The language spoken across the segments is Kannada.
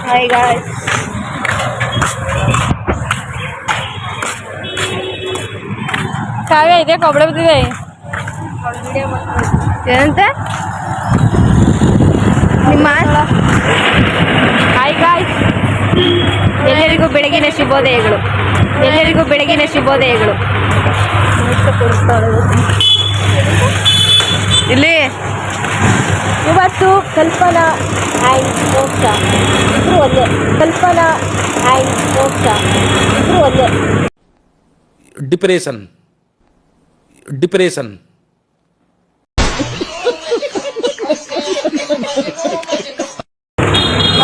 ಹಾಯ್ ಗಾಯ್ಸ್, ಕಾವ್ಯ ಇದೆ ಕೊಬ್ಬಳ ಬಿದ್ದಿದೆ ಏನಂತ ನಿಮ್ಮ. ಹಾಯ್ ಗಾಯ್ಸ್, ಎಲ್ಲರಿಗೂ ಬೆಳಗಿನ ಶುಭೋದಯಗಳು. ಎಲ್ಲರಿಗೂ ಬೆಳಗಿನ ಶುಭೋದಯಗಳು. ಇಲ್ಲಿ ಇವತ್ತು ಕಲ್ಪನಾ ಆ್ಯಂಡ್ ಮೋಕ್ಷ ಇಬ್ಬರು ಒಂದೇ. ಕಲ್ಪನಾ ಆ್ಯಂಡ್ ಮೋಕ್ಷ ಇಬ್ಬರು ಒಂದೇ. ಡಿಪ್ರೆಷನ್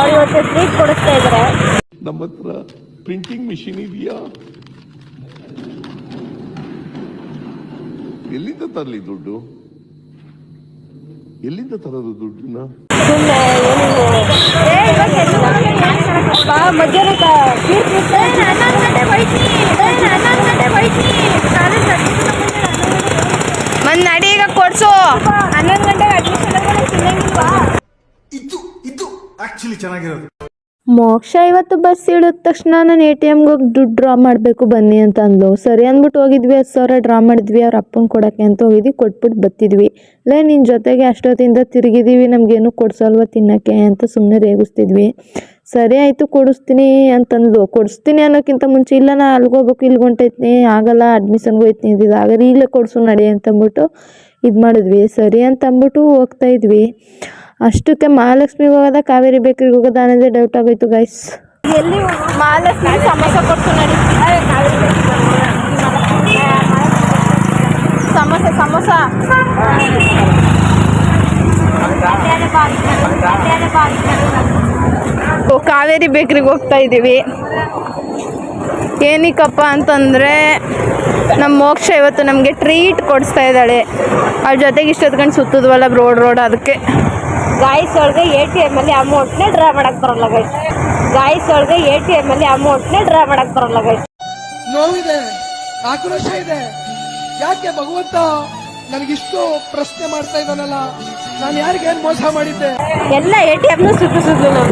ಅವ್ರು ಇವತ್ತು ಟ್ರೀಟ್ ಕೊಡಿಸ್ತಾ ಇದ್ದಾರೆ. ನಮ್ಮ ಹತ್ರ ಪ್ರಿಂಟಿಂಗ್ ಮಿಷಿನ್ ಇದೆಯಾ? ಎಲ್ಲಿಂದ ತರಲಿ ದುಡ್ಡು? ಎಲ್ಲಿಂದ ತರೋದು ದುಡ್ಡನ್ನ? ಸುಮ್ಮನೆ ಮಧ್ಯಾಹ್ನ ಮಂದ್ ನಡಿ ಈಗ ಕೊಡ್ಸು. 11 ಗಂಟೆಗೆ ಅಡ್ಮಿಷನ್ ತಿನ್ನಂಗಿಲ್ವಾ? ಇದು ಆಕ್ಚುಲಿ ಚೆನ್ನಾಗಿರೋದು. ಮೋಕ್ಷ ಇವತ್ತು ಬಸ್ ಇಳಿದ ತಕ್ಷಣ ನಾನು ATMಗೆ ಹೋಗಿ ದುಡ್ಡು ಡ್ರಾ ಮಾಡಬೇಕು ಬನ್ನಿ ಅಂತ ಅಂದ್ಲು. ಸರಿ ಅಂದ್ಬಿಟ್ಟು ಹೋಗಿದ್ವಿ. 10,000 ಡ್ರಾ ಮಾಡಿದ್ವಿ. ಅವ್ರ ಅಪ್ಪನ ಕೊಡೋಕ್ಕೆ ಅಂತ ಹೋಗಿದ್ವಿ. ಕೊಟ್ಬಿಟ್ಟು ಬತ್ತಿದ್ವಿ. ಲೇ ನಿನ್ನ ಜೊತೆಗೆ ಅಷ್ಟೊತ್ತಿಂದ ತಿರುಗಿದ್ದೀವಿ, ನಮಗೇನು ಕೊಡ್ಸಲ್ವ ತಿನ್ನೋಕ್ಕೆ ಅಂತ ಸುಮ್ಮನೆ ರೇಗಿಸ್ತಿದ್ವಿ. ಸರಿ ಆಯಿತು ಕೊಡಿಸ್ತೀನಿ ಅಂತಂದ್ಲು. ಕೊಡಿಸ್ತೀನಿ ಅನ್ನೋಕ್ಕಿಂತ ಮುಂಚೆ ಇಲ್ಲ ನಾ ಅಲ್ಲಿಗೆ ಹೋಗ್ಬೇಕು, ಇಲ್ಲಿಗೆ ಹೊಂಟೈತೀನಿ, ಆಗಲ್ಲ ಅಡ್ಮಿಷನ್ಗೆ ಹೋಯ್ತೀನಿ ಅಂದಿದ್ದು. ಹಾಗಾದ್ರೆ ಈಗಲೇ ಕೊಡಿಸು ನಡಿ ಅಂತಂದ್ಬಿಟ್ಟು ಇದು ಮಾಡಿದ್ವಿ. ಸರಿ ಅಂತ ಅಂದ್ಬಿಟ್ಟು ಹೋಗ್ತಾಯಿದ್ವಿ. ಅಷ್ಟಕ್ಕೆ ಮಹಾಲಕ್ಷ್ಮಿಗೆ ಹೋಗೋದ ಕಾವೇರಿ ಬೇಕ್ರಿಗೆ ಹೋಗೋದ ಅನ್ನೋದೇ ಡೌಟ್ ಆಗೋಯ್ತು ಗೈಸ್. ಎಲ್ಲಿ ಮಹಾಲಕ್ಷ್ಮಿ ಸಮೋಸ ಕೊಡ್ತು ನಡಿ. ಸಮೋಸ ಕಾವೇರಿ ಬೇಕ್ರಿಗೆ ಹೋಗ್ತಾ ಇದ್ದೀವಿ. ಏನಕ್ಕಪ್ಪ ಅಂತಂದರೆ ನಮ್ಮ ಮೋಕ್ಷ ಇವತ್ತು ನಮಗೆ ಟ್ರೀಟ್ ಕೊಡಿಸ್ತಾ ಇದ್ದಾಳೆ. ಅವ್ರ ಜೊತೆಗೆ ಇಷ್ಟೊತ್ಕೊಂಡು ಸುತ್ತದ್ವಲ್ಲ ರೋಡ್ ಅದಕ್ಕೆ. ಗಾಯ್ಸ್ ಒಳಗೆ ATM ಅಲ್ಲಿ ಅಮೌಂಟ್ನೇ ಡ್ರಾ ಮಾಡಕ್ ಬರಲ್ಲ ಗೈಸ್. ATM ಅಲ್ಲಿ ಅಮೌಂಟ್ನೇ ಡ್ರಾ ಮಾಡಕ್ ಬರಲ್ಲ ಗೈಸ್. ನೋವಿದೆ, ಆಕ್ರೋಶ ಇದೆ. ಯಾಕೆ ಭಗವಂತ ನನಗಿಷ್ಟು ಪ್ರಶ್ನೆ ಮಾಡ್ತಾ ಇದ್ದಾನಲ್ಲ? ನಾನು ಯಾರಿಗೇನು ಮೋಸ ಮಾಡಿದ್ದೆ? ಎಲ್ಲ ATM ಸುತ್ತು ನಾನು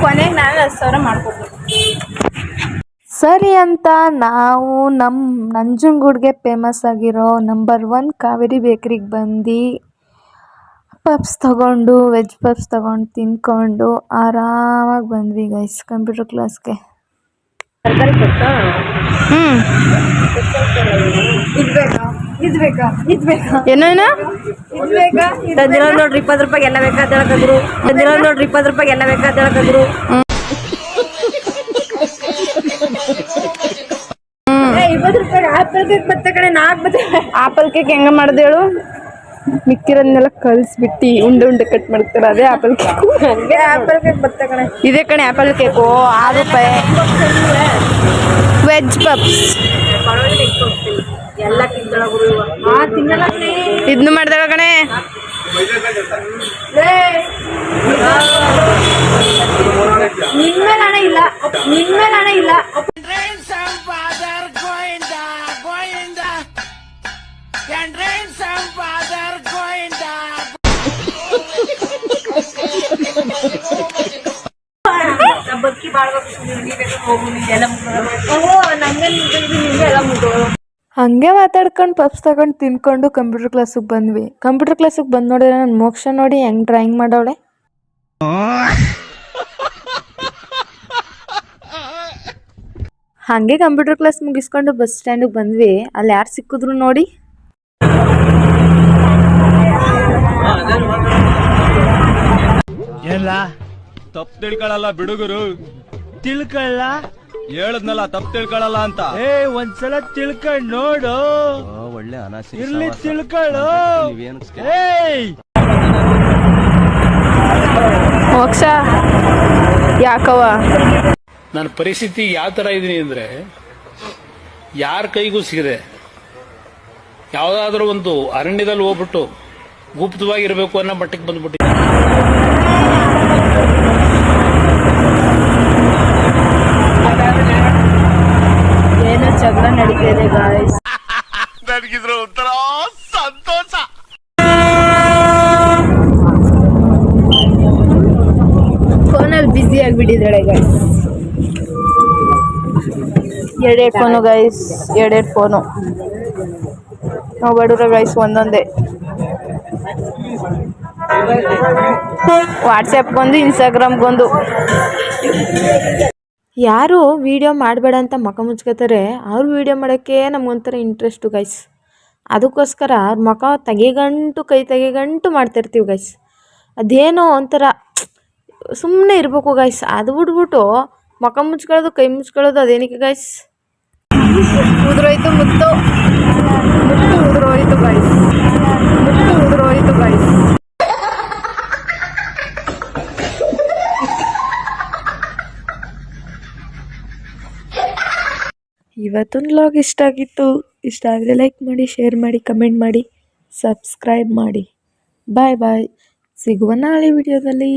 ಕೊನೆಗೆ ನಾನು 10,000 ಮಾಡ್ಕೊಡ್ತೀನಿ. ಸರಿ ಅಂತ ನಾವು ನಮ್ಮ ನಂಜನಗೂಡಿಗೆ ಫೇಮಸ್ ಆಗಿರೋ ನಂಬರ್ 1 ಕಾವೇರಿ ಬೇಕ್ರಿಗೆ ಬಂದು ಪಪ್ಸ್ ತೊಗೊಂಡು ವೆಜ್ ಪಪ್ಸ್ ತೊಗೊಂಡು ತಿನ್ಕೊಂಡು ಆರಾಮಾಗಿ ಬಂದ್ವಿ ಗೈಸ್ ಕಂಪ್ಯೂಟರ್ ಕ್ಲಾಸ್ಗೆ. ಏನೇನು ತಂದಿರೋದು ನೋಡ್ರಿ 20 ರೂಪಾಯಿಗೆ ಎಲ್ಲ ಬೇಕಾದ ಹೇಳಕಂದ್ರು. ನೋಡ್ರಿ 20 ರೂಪಾಯಿಗೆ ಎಲ್ಲ ಬೇಕಾದ ಹೇಳಕಂದ್ರು. 20 ರೂಪಾಯಿಗೆ ಆಪಲ್ ಕೇಕ್ ಬತ್ತೆ ಕಡೆ 4 ಬತ್ತೆ. ಆಪಲ್ ಕೇಕ್ ಹೆಂಗೆ ಮಾಡ್ದೆ ಹೇಳು? ಮಿಕ್ಕಿರೋದನ್ನೆಲ್ಲ ಕಳಿಸ್ಬಿಟ್ಟು ಉಂಡೆ ಕಟ್ ಮಾಡ್ತಾರೆ. ಅದೇ ಆಪಲ್ ಕೇಕ್. ಆಪಲ್ ಕೇಕ್ ಬತ್ತೆ ಕಣೆ. ಇದೇ ಕಣೆ ಆಪಲ್ ಕೇಕು. 6 ರೂಪಾಯಿ. ವೆಜ್ ಪಪ್ಸ್ ಎಲ್ಲ ತಿನ್ನಲ್ಲ ಇದನ್ನು ಮಾಡ್ದಾಳ ಕಣೆ. ನಿಮ್ಮೇಲೆ ಹಣ ಇಲ್ಲ. ಹಂಗೆ ಮಾತಾಡ್ಕೊಂಡು ಪಪ್ಸ್ ತಗೊಂಡು ತಿನ್ಕೊಂಡು ಕಂಪ್ಯೂಟರ್ ಕ್ಲಾಸಿಗೆ ಬಂದ್ವಿ. ಕಂಪ್ಯೂಟರ್ ಕ್ಲಾಸಿಗೆ ಬಂದು ನೋಡಿದ್ರೆ ನನ್ನ ಮೋಕ್ಷ ನೋಡಿ ಹೆಂಗೆ ಡ್ರಾಯಿಂಗ್ ಮಾಡವಳೆ. ಹಾಗೆ ಕಂಪ್ಯೂಟರ್ ಕ್ಲಾಸ್ ಮುಗಿಸ್ಕೊಂಡು ಬಸ್ ಸ್ಟ್ಯಾಂಡಿಗೆ ಬಂದ್ವಿ. ಅಲ್ಲಿ ಯಾರು ಸಿಕ್ಕಿದ್ರು ನೋಡಿ. ಎಲ್ಲ ತಪ್ಪು ತಿಳ್ಕೊಳ್ಳಲ್ಲ ಬಿಡುಗರು. ತಿಳ್ಕೊಳ್ಳ ಹೇಳದ್ನಲ್ಲ ತಪ್ಪು ತಿಳ್ಕೊಳ್ಳಲ್ಲ ಅಂತ. ಒಂದ್ಸಲ ತಿಳ್ಕೊಂಡ್ ನೋಡು. ಒಳ್ಳೆ ಇರ್ಲಿ ತಿಳ್ಕೊಳ್ಳು. ಮೋಕ್ಷ ಯಾಕವ ನನ್ನ ಪರಿಸ್ಥಿತಿ ಯಾವ ತರ ಇದೀನಿ ಅಂದ್ರೆ ಯಾರ ಕೈಗೂ ಸಿಗದೆ ಯಾವ್ದಾದ್ರು ಒಂದು ಅರಣ್ಯದಲ್ಲಿ ಹೋಗ್ಬಿಟ್ಟು ಗುಪ್ತವಾಗಿರ್ಬೇಕು ಅನ್ನೋ ಮಟ್ಟಕ್ಕೆ ಬಂದ್ಬಿಟ್ಟಿದೆ. ಏನೋ ಜಗಳ ನಡೀತಿದೆ ಗಾಯ್ಸ್. ನನಗಿದ್ರ ಒಂಥರ ಸಂತೋಷ. ಫೋನಲ್ಲಿ ಬ್ಯುಸಿ ಆಗಿಬಿಟ್ಟಿದ್ದಾಳೆ ಗೈಸ್. ಎರಡೆರಡು ಫೋನು ಗೈಸ್, ಎರಡೆರಡು ಫೋನು. ನಾವು ಬಡವ್ರ ಗೈಸ್ ಒಂದೊಂದೇ. ವಾಟ್ಸಪ್ಗೊಂದು, ಇನ್ಸ್ಟಾಗ್ರಾಮ್ಗೊಂದು. ಯಾರು ವೀಡಿಯೋ ಮಾಡಬೇಡ ಅಂತ ಮುಖ ಮುಚ್ಕೋತಾರೆ, ಅವ್ರು ವೀಡಿಯೋ ಮಾಡೋಕ್ಕೆ ನಮಗೊಂಥರ ಇಂಟ್ರೆಸ್ಟು ಗೈಸ್. ಅದಕ್ಕೋಸ್ಕರ ಅವ್ರ ಮುಖ ತೆಗೆಗಂಟು ಕೈ ತೆಗೆಗಂಟು ಮಾಡ್ತಾಯಿರ್ತೀವಿ ಗೈಸ್. ಅದೇನೋ ಒಂಥರ ಸುಮ್ಮನೆ ಇರಬೇಕು ಗೈಸ್. ಅದು ಬಿಟ್ಬಿಟ್ಟು ಮುಖ ಮುಚ್ಕೊಳ್ಳೋದು, ಕೈ ಮುಚ್ಕೊಳ್ಳೋದು ಅದೇನಕ್ಕೆ ಗೈಸ್? ಉದುರೋಯ್ತು ಮುತ್ತು, ಮುತ್ತು ಉದುರೋಯ್ತು ಗೈಸ್, ಮುತ್ತು ಉದುರೋಯ್ತು ಗೈಸ್. ಇವತ್ತಿನ ವ್ಲಾಗ್ ಇಷ್ಟ ಆಗಿತ್ತು. ಇಷ್ಟ ಆದರೆ ಲೈಕ್ ಮಾಡಿ, ಶೇರ್ ಮಾಡಿ, ಕಮೆಂಟ್ ಮಾಡಿ, ಸಬ್ಸ್ಕ್ರೈಬ್ ಮಾಡಿ. ಬಾಯ್ ಬಾಯ್. ಸಿಗುವ ನಾಳೆ ವಿಡಿಯೋದಲ್ಲಿ.